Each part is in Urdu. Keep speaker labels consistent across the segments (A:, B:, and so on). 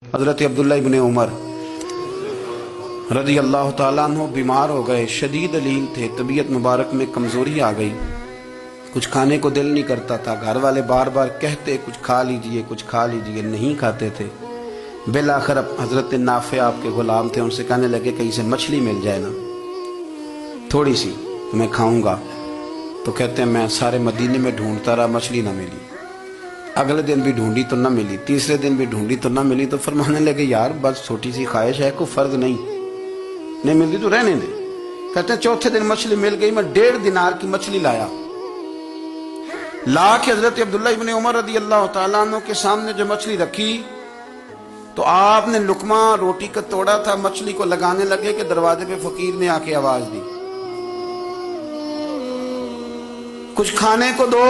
A: حضرت عبداللہ ابن عمر رضی اللہ تعالیٰ عنہ بیمار ہو گئے، شدید علیل تھے، طبیعت مبارک میں کمزوری آ گئی، کچھ کھانے کو دل نہیں کرتا تھا، گھر والے بار بار کہتے کچھ کھا لیجئے کچھ کھا لیجئے، نہیں کھاتے تھے۔ بالآخر حضرت نافع آپ کے غلام تھے، ان سے کہنے لگے کہیں سے مچھلی مل جائے نا تھوڑی سی تو میں کھاؤں گا، تو کہتے ہیں میں سارے مدینے میں ڈھونڈتا رہا، مچھلی نہ ملی، اگلے دن بھی ڈھونڈی تو نہ ملی، تیسرے دن بھی ڈھونڈی تو نہ ملی، تو فرمانے لگے یار بس چھوٹی سی خواہش ہے، کوئی فرض نہیں ملتی تو رہنے دے۔ کہتے ہیں چوتھے دن مچھلی مل گئی، میں 1.5 دینار کی مچھلی لا کے حضرت عبداللہ ابن عمر رضی اللہ تعالیٰ عنہ کے سامنے جو مچھلی رکھی تو آپ نے لقمہ روٹی کا توڑا تھا، مچھلی کو لگانے لگے کہ دروازے پہ فقیر نے آ کے آواز دی کچھ کھانے کو دو،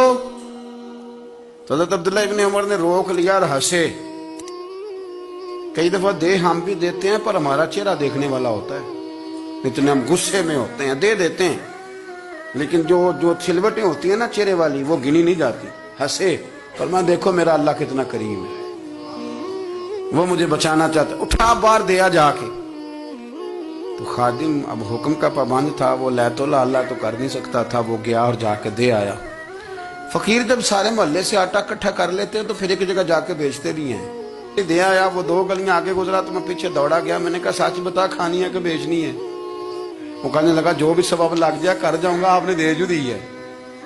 A: تو حضرت عبداللہ ابن عمر نے روک لیا اور ہنسے۔ کئی دفعہ دے ہم بھی دیتے ہیں پر ہمارا چہرہ دیکھنے والا ہوتا ہے، اتنے ہم غصے میں ہوتے ہیں، دے دیتے ہیں لیکن جو چھلوٹیں ہوتی ہیں نا چہرے والی وہ گنی نہیں جاتی۔ ہنسے، فرمایا دیکھو میرا اللہ کتنا کریم ہے، وہ مجھے بچانا چاہتا ہے، اٹھا بار دیا جا کے۔ تو خادم اب حکم کا پابند تھا، وہ لیت اللہ تو کر نہیں سکتا تھا، وہ گیا اور جا کے دے آیا۔ فقیر جب سارے محلے سے آٹا کٹھا کر لیتے ہیں تو پھر ایک جگہ جا کے بیچتے بھی ہیں۔ دے آیا، وہ 2 گلیاں آگے گزرا تو میں پیچھے دوڑا گیا، میں نے کہا سچ بتا کھانی ہے کہ بیچنی ہے؟ وہ کہنے لگا جو بھی سبب لگ جائے کر جاؤں گا، آپ نے دے جو دی ہے۔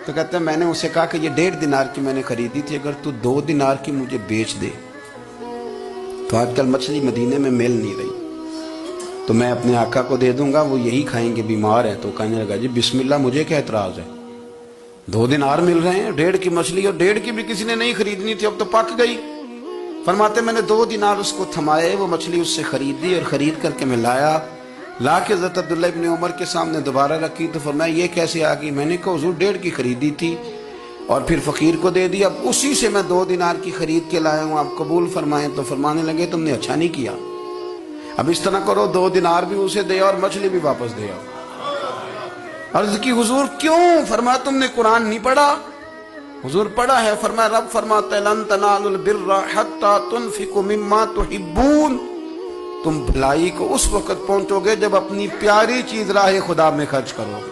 A: تو کہتے ہیں میں نے اسے کہا کہ یہ 1.5 دینار کی میں نے خریدی تھی، اگر تو 2 دینار کی مجھے بیچ دے تو آج کل مچھلی مدینے میں مل نہیں رہی، تو میں اپنے آقا کو دے دوں گا، وہ یہی کھائیں گے، بیمار ہے۔ تو کہنے لگا جی بسم اللہ، مجھے کیا اعتراض ہے، 2 دینار مل رہے ہیں، 1.5 کی مچھلی، اور 1.5 کی بھی کسی نے نہیں خریدنی تھی، اب تو پک گئی۔ فرماتے میں نے 2 دینار اس کو تھمائے، وہ مچھلی اس سے خریدی اور خرید کر کے میں لا کے حضرت عبداللہ ابن عمر کے سامنے دوبارہ رکھی، تو فرمایا یہ کیسے آ گئی؟ میں نے کہا حضور 1.5 کی خریدی تھی اور پھر فقیر کو دے دی، اب اسی سے میں 2 دینار کی خرید کے لایا ہوں، آپ قبول فرمائیں۔ تو فرمانے لگے تم نے اچھا نہیں کیا، اب اس طرح کرو 2 دینار بھی اسے دے اور مچھلی بھی واپس دے آؤ۔ عرض کی حضور کیوں؟ فرمایا تم نے قرآن نہیں پڑھا؟ حضور پڑھا ہے۔ فرمایا رب فرماتا ہے لن تنالوا البر حتى تنفقوا مما تحبون، تم بھلائی کو اس وقت پہنچو گے جب اپنی پیاری چیز راہ خدا میں خرچ کرو گے۔